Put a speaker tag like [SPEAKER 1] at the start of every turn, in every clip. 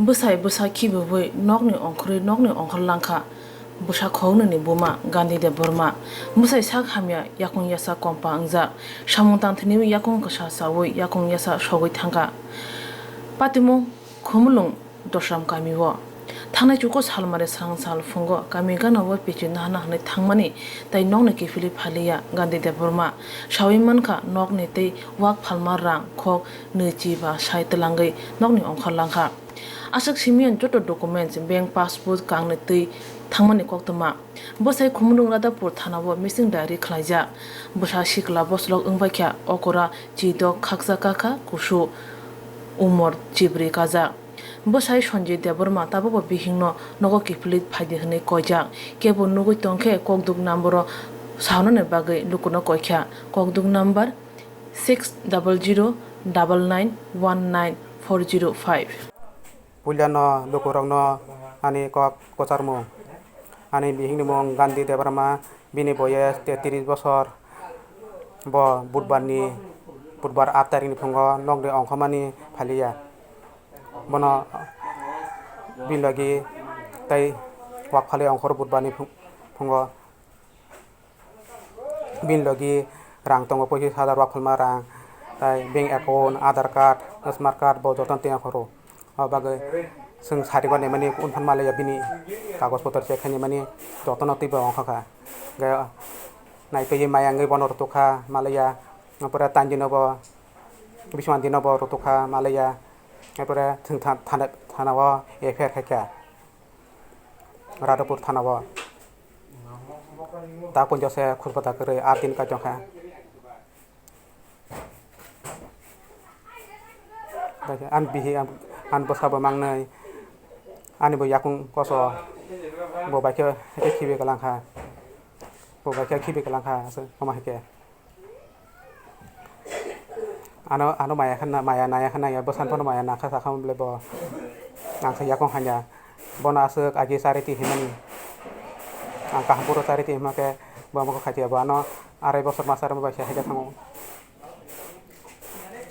[SPEAKER 1] bwsai bwsa khibui nokni ongkhri nokni ongkhlangkha bwsa khogni ni buma Gandhi de Burma bwsai sak hamya yakung yasa kompa angjak samung tangthini yakung ksa sawi yakung yasa sogui thangka patimu khumlung dosram kamiwo thangnai chuko salmare sang sal fungo kami ganawo pichu nahna hanai thangmani tai nokni kifili phaliya Gandhi de Burma sawi mankha nokni tei wak phalma rang khok nechi ba sai telangai nokni ongkhlangkha asak simian joto documents bank passport kangni tei thangmani koktoma bosai khumrung radapur thanabo missing diary khlaija bosa sikla boslok ungbaikha okora chidok khakja kaka kusu umor chibri kaja bosai Sanjay Deburma tabobo bihingno nogo kiflit phaide hne koijak kebo nugui tongkhe kokduk number saunane bagai lukuno koikha kokduk number 6009991945
[SPEAKER 2] Pulyano lukurangno ani kok kocharmu ani bihingni mong Gandhi de Burma bini boyes 33 bosor bo budbar 8 tarikni phungo nokni ongkhamani phaliya bono bilagi tai wak phali ongkhor budbarni phungo bilagi rang tongo 25,000 wak phalma rang tai bank account aadhar card smart card bo joton te khoro bagai sing sarigo nemani unphan malaya bini kagos potor chekhani mani jotono tiba ongkhaka ga naipe mayangai bono rotokha malaya apore tanjino bo biswandino bo rotokha malaya apore thing thanawo efer khakya radapur thanawo ta ponjose khurpata kare 8 din ka jongkha an bihi an bosaba mangnai ani bo yakung koso bo baikhe khibe kalangkha so koma heke ano maya naya khana ya bosan pon maya nakha sakham lebo angkha yakung hanya bona asuk agi sariti himani angka hampuro sariti himake bamako khatia bano arai bosor masar mo baisha heke thango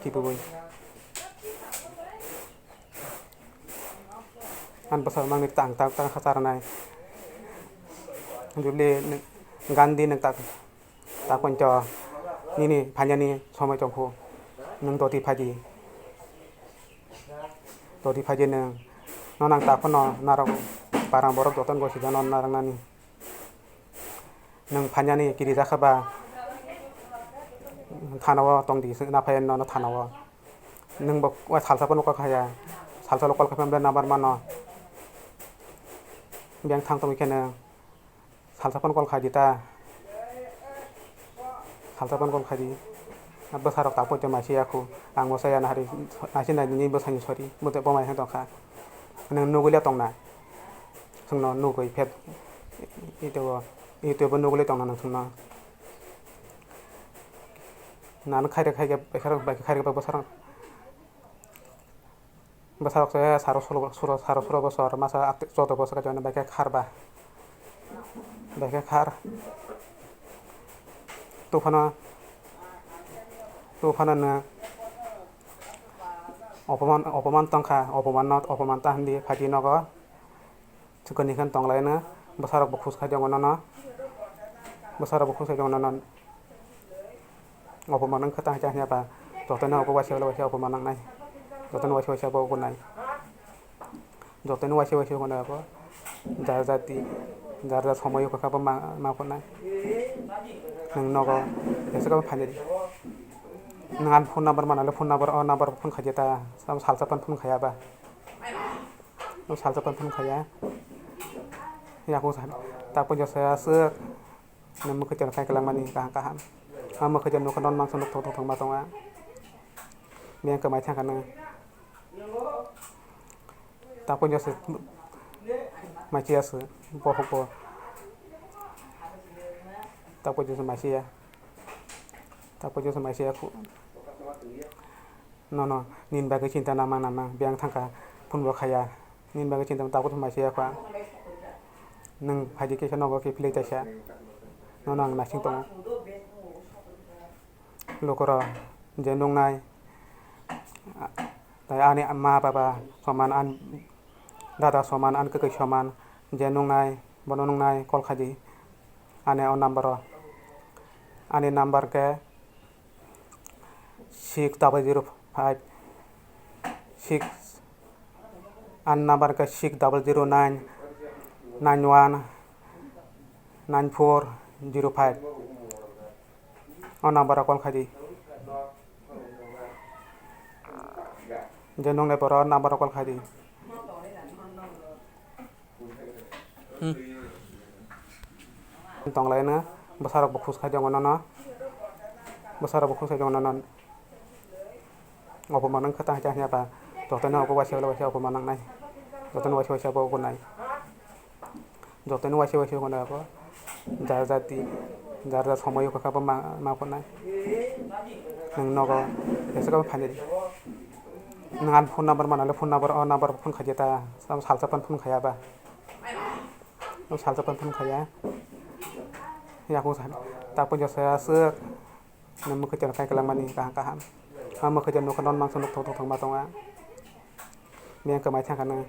[SPEAKER 2] kibui an bosor mangni tang khasaranai juli Gandhi nang tak konco nini phanyani somai chongkhu nang doti phaji nang nonang ta phono narang parang borok joton go sida non narang nani nang phanyani kiri jakhaba thanawa tongdi na phayen no thanawa nang bok wa salsa pon ko khaya salsa lokal khapam number mano biang thang tomi kene salsa pon kol khadita salsa pon kol khadi abba sarok tapo te masi aku ang mosaya na hari asin na ni bosani sori mote pomai hang tongkha nang nugulia tongna sungno nugoi phet ito bo nugulia tongna nang sungno nan khaire khaire basarok saya saro bosor masa aktif soto bosor ka jona baike kharba baike khar tufana na opoman tongkha opoman tahndi phati nogo chukani khan tonglai na basarok bokhus kha jongona na opoman nang khata ja ba jotona opowasi opoman nang nai jotono wasi bo gunai jotono wasi gunai bo jar somoy ko khaba ma konai nang nogo esaka phani nang phone number manale phone number phone khajeta sam salsa pan phone khaya ba salsa pan phone khaya yaku ta po jose asuk nemu khajan khai kalang mani kaham ama khajan no kanon mang sonok thong ma tonga meng ka mai thang kana ta po jose mai chias bo ta po jose mai ku no nin ba ke cinta nama biang thangka phun bo khaya nin ba ke cinta ta po mai sia kwa nang phaji ke no ke play ta sha no nang na sing tong lokora jenong nai tai ani amma baba paman an dada soman an kekei soman je nungnai bono nungnai kol khaidi ane o number ani number ke 6005 6 an number ke 6009 91 9405 o number kol khaidi je nungnai boro number kol khaidi tonglai na basarok bukhus khai jong no basarok bukhus khai jong no opomanang khata cha nya ba joteno ko wase opomanang nai joteno wase bo ko nai joteno wase ko na ko jar jati jar jar somoy ko ka ma ko nai nang nogo ese ko phane nang phone number manale phone number o number phone khajeta sam salsa pan phone khaya ba salsa pan phone khaya ya ko san ta po jose asuk namu ke jan kai kelang mani kaham ama ke jan no kanon mang sunuk thong ma tonga miang ke mai thang kana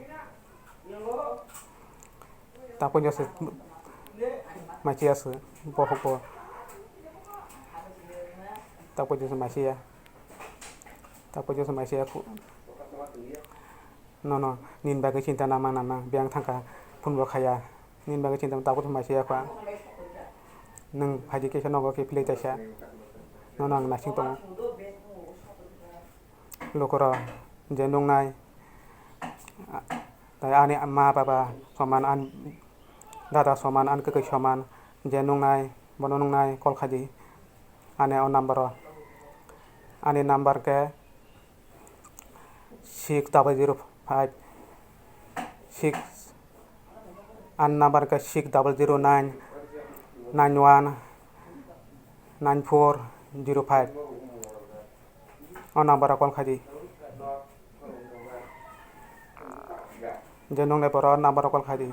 [SPEAKER 2] ta po jose mai chia su po po ta po jose mai chia ku no nin ba ke cinta nama biang thangka phun bo khaya nin ba ke cinta ta po mai chia kwa nang haji ke no ke play ta sha no nang na sing tong lokora je nong nai ta ani amma baba soman an dada soman an kekei soman je nong nai bono nong nai kol khadi ane o number ani number ke 6005 6 an number ke 6009 91 9405 o number kol khadi je nong ne boro number kol khadi